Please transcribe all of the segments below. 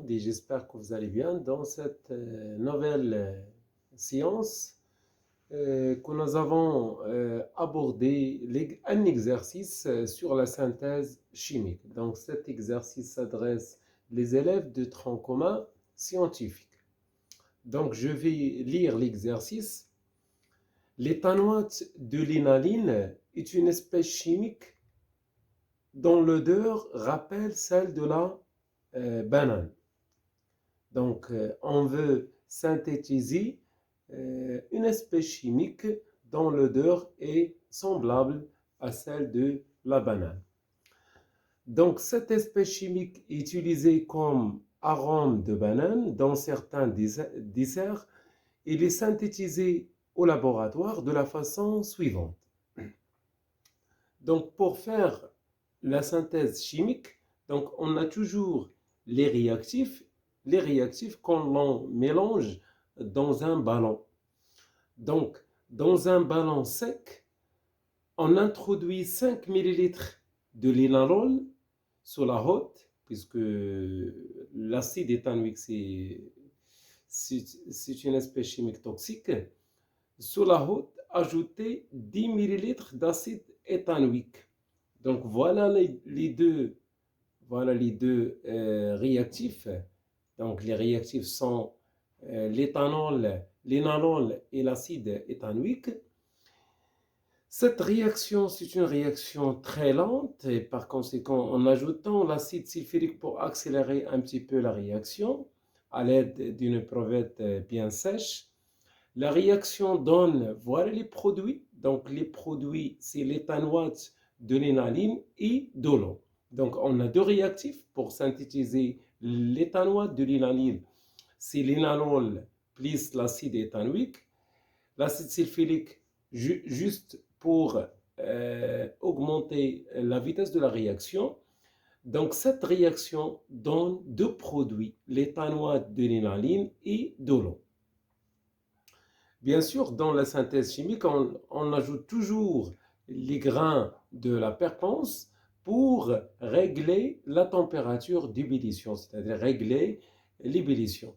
et j'espère que vous allez bien dans cette nouvelle séance que nous avons abordé un exercice sur la synthèse chimique. Donc cet exercice s'adresse aux élèves de tronc commun scientifique. Donc je vais lire l'exercice. L'éthanoate de l'énaline est une espèce chimique dont l'odeur rappelle celle de la banane. Donc, on veut synthétiser une espèce chimique dont l'odeur est semblable à celle de la banane. Donc, cette espèce chimique est utilisée comme arôme de banane dans certains desserts. Il est synthétisé au laboratoire de la façon suivante. Donc, pour faire la synthèse chimique, donc on a toujours les réactifs qu'on mélange dans un ballon. Donc, dans un ballon sec, on introduit 5 ml de linalol sur la hotte, puisque l'acide éthanoïque, c'est une espèce chimique toxique. Sur la hotte, ajoutez 10 ml d'acide éthanoïque. Donc, voilà les deux réactifs. Donc, les réactifs sont l'éthanol, l'énanol et l'acide éthanoïque. Cette réaction, c'est une réaction très lente et par conséquent, en ajoutant l'acide sulfurique pour accélérer un petit peu la réaction à l'aide d'une éprovette bien sèche, la réaction donne, voilà les produits. Donc, les produits, c'est l'éthanoate de l'énaline et de l'eau. Donc, on a deux réactifs pour synthétiser l'éthanoate de l'énaline. C'est l'énanol plus l'acide éthanoïque. L'acide sulfurique, juste pour augmenter la vitesse de la réaction. Donc, cette réaction donne deux produits, l'éthanoate de l'énaline et de l'eau. Bien sûr, dans la synthèse chimique, on ajoute toujours les grains de la perpence pour régler la température d'ébullition, c'est-à-dire régler l'ébullition.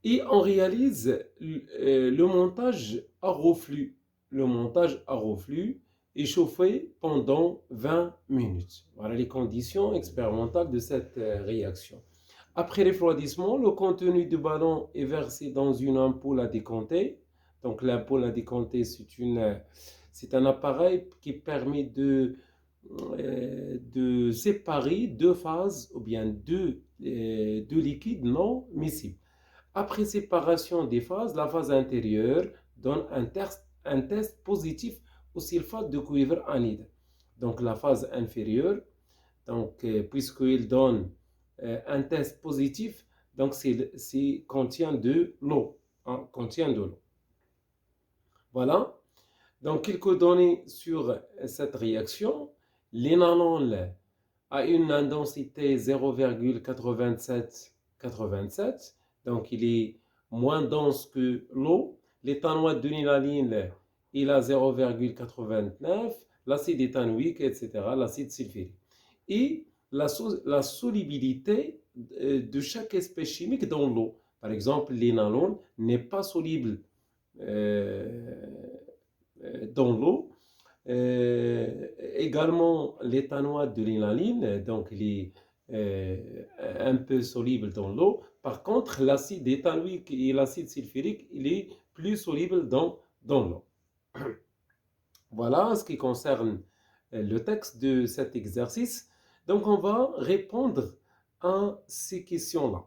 Et on réalise le montage à reflux. Le montage à reflux est chauffé pendant 20 minutes. Voilà les conditions expérimentales de cette réaction. Après refroidissement, le contenu du ballon est versé dans une ampoule à décompter. Donc l'ampoule à décompter, c'est un appareil qui permet de séparer deux phases ou bien deux liquides non miscibles. Après séparation des phases, la phase intérieure donne un test positif au sulfate de cuivre anhydre. Donc la phase inférieure, puisqu'il donne un test positif, donc contient de l'eau. Voilà. Donc quelques données sur cette réaction. L'énanol a une densité 0,87. Donc il est moins dense que l'eau. L'éthanoate de l'énaline, il a 0,89. L'acide éthanoïque, etc., l'acide sulfurique. Et la solubilité de chaque espèce chimique dans l'eau. Par exemple, l'énanol n'est pas soluble dans l'eau. Également, l'éthanoate de l'énaline, donc il est un peu soluble dans l'eau. Par contre, l'acide éthanoïque et l'acide sulfurique, il est plus soluble dans l'eau. Voilà en ce qui concerne le texte de cet exercice. Donc, on va répondre à ces questions-là.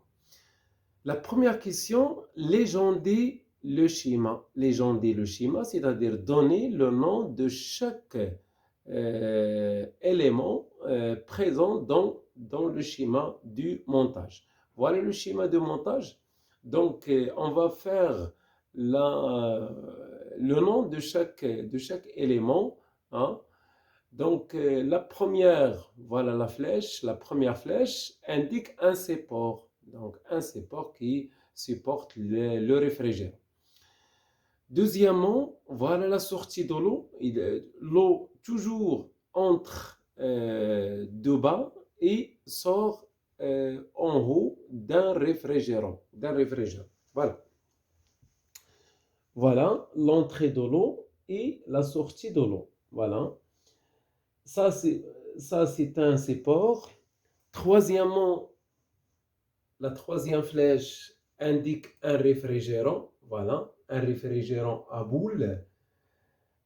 La première question, légender le schéma. Légender le schéma, c'est-à-dire donner le nom de chaque élément présent dans le schéma du montage. Voilà le schéma de montage. Donc, on va faire le nom de chaque élément. Hein. Donc, la première flèche indique un support. Donc, un support qui supporte le réfrigérant. Deuxièmement, voilà la sortie de l'eau. L'eau toujours entre deux bas et sort en haut d'un réfrigérant. Voilà. Voilà l'entrée de l'eau et la sortie de l'eau. Voilà. Ça, c'est un support. Troisièmement, la troisième flèche indique un réfrigérant. Voilà, un réfrigérant à boule.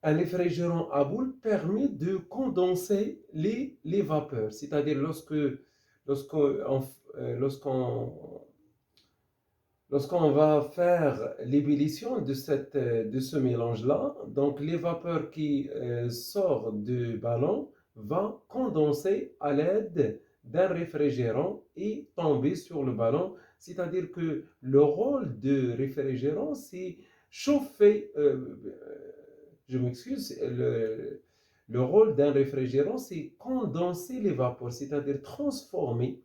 Un réfrigérant à boule permet de condenser les vapeurs. C'est-à-dire lorsqu'on lorsqu'on lorsqu'on va faire l'ébullition de ce mélange-là, donc les vapeurs qui sortent du ballon vont condenser à l'aide d'un réfrigérant et tomber sur le ballon. C'est-à-dire que le rôle de réfrigérant, c'est chauffer, je m'excuse, le rôle d'un réfrigérant, c'est condenser les vapeurs, c'est-à-dire transformer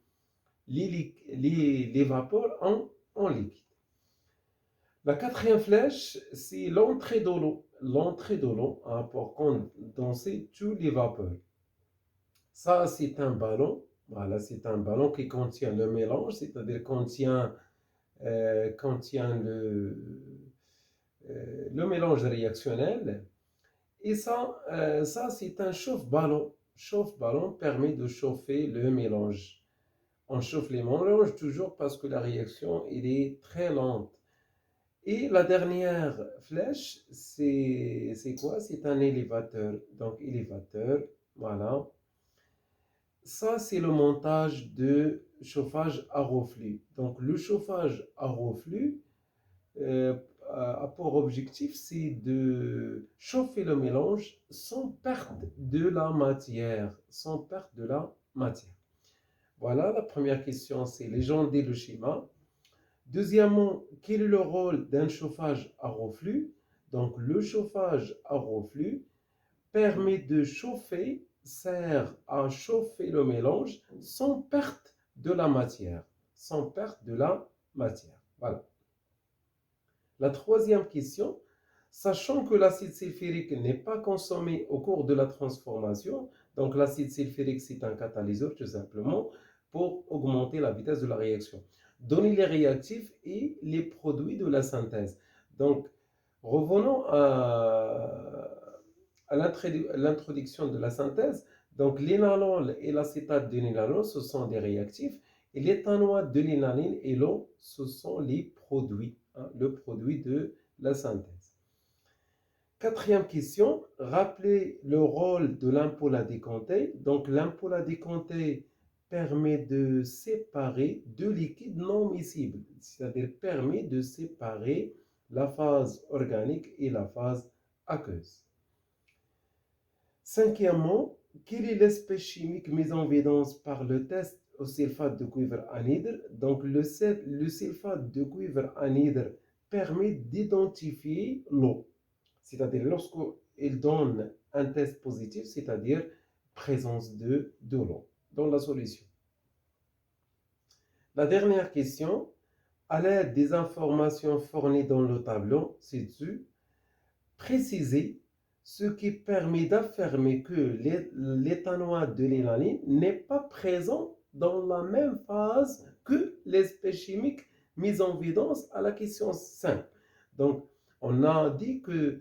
les vapeurs en liquide. La quatrième flèche, c'est l'entrée de l'eau. L'entrée de l'eau pour condenser tous les vapeurs. Ça, c'est un ballon. Voilà, c'est un ballon qui contient le mélange, c'est-à-dire contient le mélange réactionnel. Et ça c'est un chauffe-ballon. Chauffe-ballon permet de chauffer le mélange. On chauffe les mélanges toujours parce que la réaction elle est très lente. Et la dernière flèche, c'est quoi? C'est un élévateur. Donc, élévateur, voilà. Ça, c'est le montage de chauffage à reflux. Donc, le chauffage à reflux a pour objectif, c'est de chauffer le mélange sans perte de la matière. Sans perte de la matière. Voilà, la première question, c'est légender le schéma. Deuxièmement, quel est le rôle d'un chauffage à reflux? Donc, le chauffage à reflux permet de chauffer, sert à chauffer le mélange sans perte de la matière. Sans perte de la matière. Voilà. La troisième question, sachant que l'acide sulfurique n'est pas consommé au cours de la transformation, donc l'acide sulfurique c'est un catalyseur tout simplement pour augmenter la vitesse de la réaction. Donner les réactifs et les produits de la synthèse. Donc, revenons à l'introduction de la synthèse. Donc, l'énanol et l'acétate de l'énanol, ce sont des réactifs. Et l'éthanoate de l'énaline et l'eau, ce sont les produits, le produit de la synthèse. Quatrième question, rappelez le rôle de l'ampoule à décompter. Donc, l'ampoule à décompter permet de séparer deux liquides non miscibles, c'est-à-dire permet de séparer la phase organique et la phase aqueuse. Cinquièmement, quelle est l'espèce chimique mise en évidence par le test au sulfate de cuivre anhydre? Donc, le sulfate de cuivre anhydre permet d'identifier l'eau. C'est-à-dire, lorsqu'il donne un test positif, c'est-à-dire présence de l'eau dans la solution. La dernière question, à l'aide des informations fournies dans le tableau ci-dessus, précisez ce qui permet d'affirmer que l'éthanoate de l'énaline n'est pas présent dans la même phase que l'espèce chimique mise en évidence à la question 5. Donc, on a dit que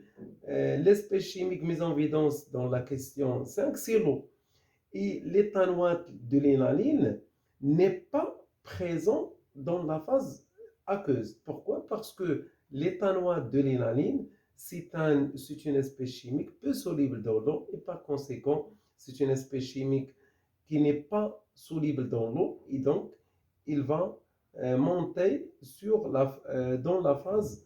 l'espèce chimique mise en évidence dans la question 5, c'est l'eau. Et l'éthanoate de l'énaline n'est pas présent dans la phase aqueuse. Pourquoi? Parce que l'éthanoate de l'énaline, c'est une espèce chimique peu soluble dans l'eau et par conséquent, c'est une espèce chimique qui n'est pas soluble dans l'eau et donc il va monter dans la phase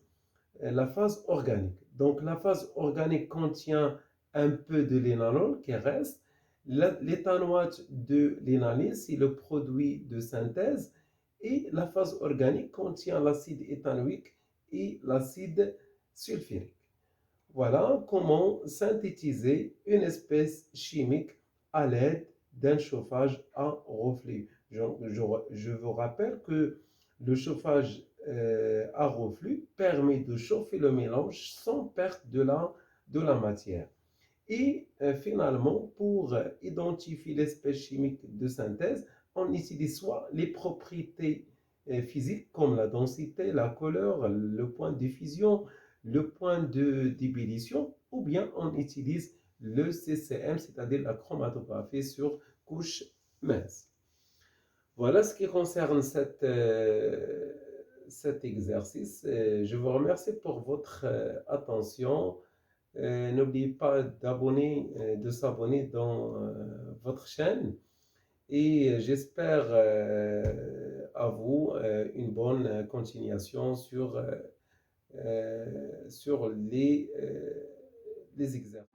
organique. Donc la phase organique contient un peu de l'énanol qui reste. L'éthanoate de l'énaline, c'est le produit de synthèse et la phase organique contient l'acide éthanoïque et l'acide sulfurique. Voilà comment synthétiser une espèce chimique à l'aide d'un chauffage à reflux. Je vous rappelle que le chauffage à reflux permet de chauffer le mélange sans perte de la matière. Et finalement, pour identifier l'espèce chimique de synthèse, on utilise soit les propriétés physiques comme la densité, la couleur, le point de diffusion, le point d'ébullition, ou bien on utilise le CCM, c'est-à-dire la chromatographie sur couche mince. Voilà ce qui concerne cet exercice. Je vous remercie pour votre attention. N'oubliez pas de s'abonner dans votre chaîne et j'espère à vous une bonne continuation sur les exercices.